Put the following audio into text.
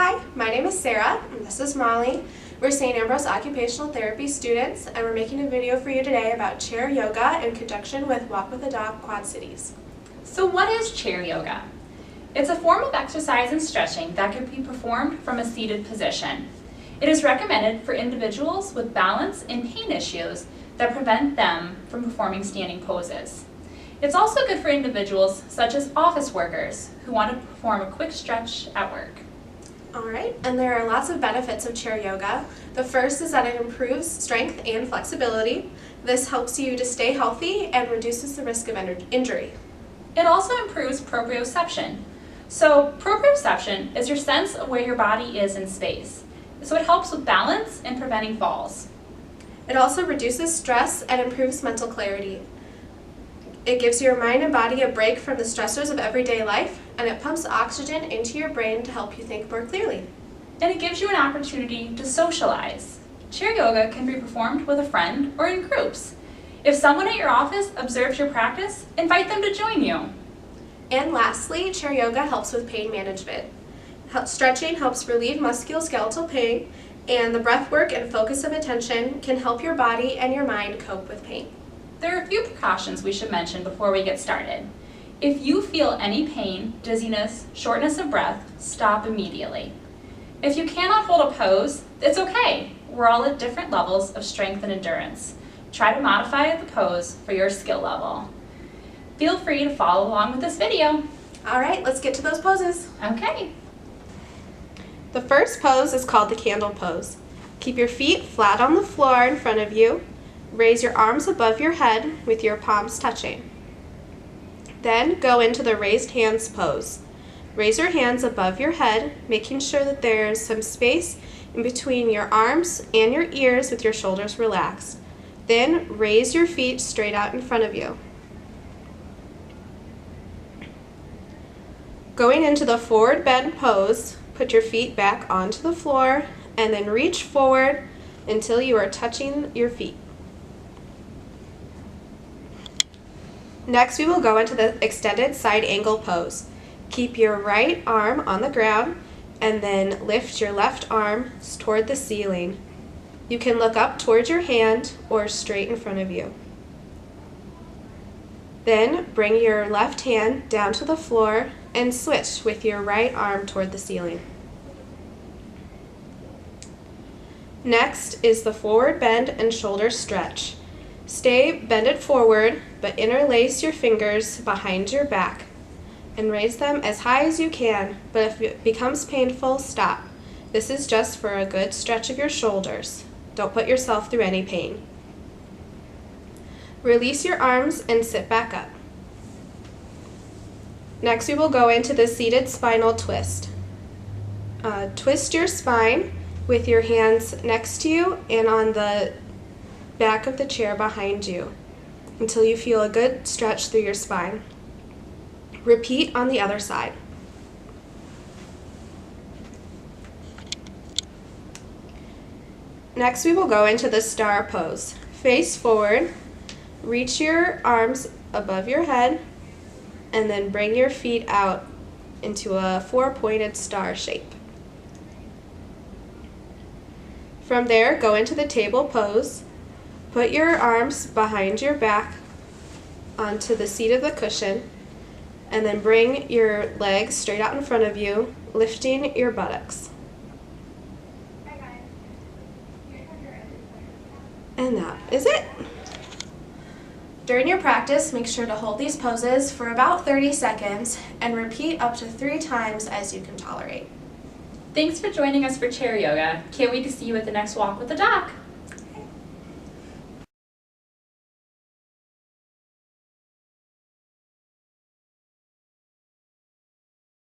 Hi, my name is Sarah, and this is Molly. We're St. Ambrose Occupational Therapy students, and we're making a video for you today about chair yoga in conjunction with Walk with a Dog Quad Cities. So what is chair yoga? It's a form of exercise and stretching that can be performed from a seated position. It is recommended for individuals with balance and pain issues that prevent them from performing standing poses. It's also good for individuals such as office workers who want to perform a quick stretch at work. Alright, and there are lots of benefits of chair yoga. The first is that it improves strength and flexibility. This helps you to stay healthy and reduces the risk of injury. It also improves proprioception. So proprioception is your sense of where your body is in space. So it helps with balance and preventing falls. It also reduces stress and improves mental clarity. It gives your mind and body a break from the stressors of everyday life, and it pumps oxygen into your brain to help you think more clearly. And it gives you an opportunity to socialize. Chair yoga can be performed with a friend or in groups. If someone at your office observes your practice, invite them to join you. And lastly, chair yoga helps with pain management. Stretching helps relieve musculoskeletal pain, and the breath work and focus of attention can help your body and your mind cope with pain. There are a few precautions we should mention before we get started. If you feel any pain, dizziness, shortness of breath, stop immediately. If you cannot hold a pose, it's okay. We're all at different levels of strength and endurance. Try to modify the pose for your skill level. Feel free to follow along with this video. Alright, let's get to those poses. Okay. The first pose is called the candle pose. Keep your feet flat on the floor in front of you. Raise your arms above your head with your palms touching. Then go into the raised hands pose. Raise your hands above your head, making sure that there is some space in between your arms and your ears with your shoulders relaxed. Then raise your feet straight out in front of you. Going into the forward bend pose, put your feet back onto the floor and then reach forward until you are touching your feet. Next, we will go into the extended side angle pose. Keep your right arm on the ground and then lift your left arm toward the ceiling. You can look up towards your hand or straight in front of you. Then bring your left hand down to the floor and switch with your right arm toward the ceiling. Next is the forward bend and shoulder stretch. Stay bended forward, but interlace your fingers behind your back and raise them as high as you can, but if it becomes painful, stop. This is just for a good stretch of your shoulders. Don't put yourself through any pain. Release your arms and sit back up. Next, we will go into the seated spinal twist. Twist your spine with your hands next to you and on the back of the chair behind you until you feel a good stretch through your spine. Repeat on the other side. Next, we will go into the star pose. Face forward, reach your arms above your head, and then bring your feet out into a four-pointed star shape. From there, go into the table pose. Put your arms behind your back onto the seat of the cushion, and then bring your legs straight out in front of you, lifting your buttocks. And that is it. During your practice, make sure to hold these poses for about 30 seconds and repeat up to 3 times as you can tolerate. Thanks for joining us for chair yoga. Can't wait to see you at the next Walk with the Doc.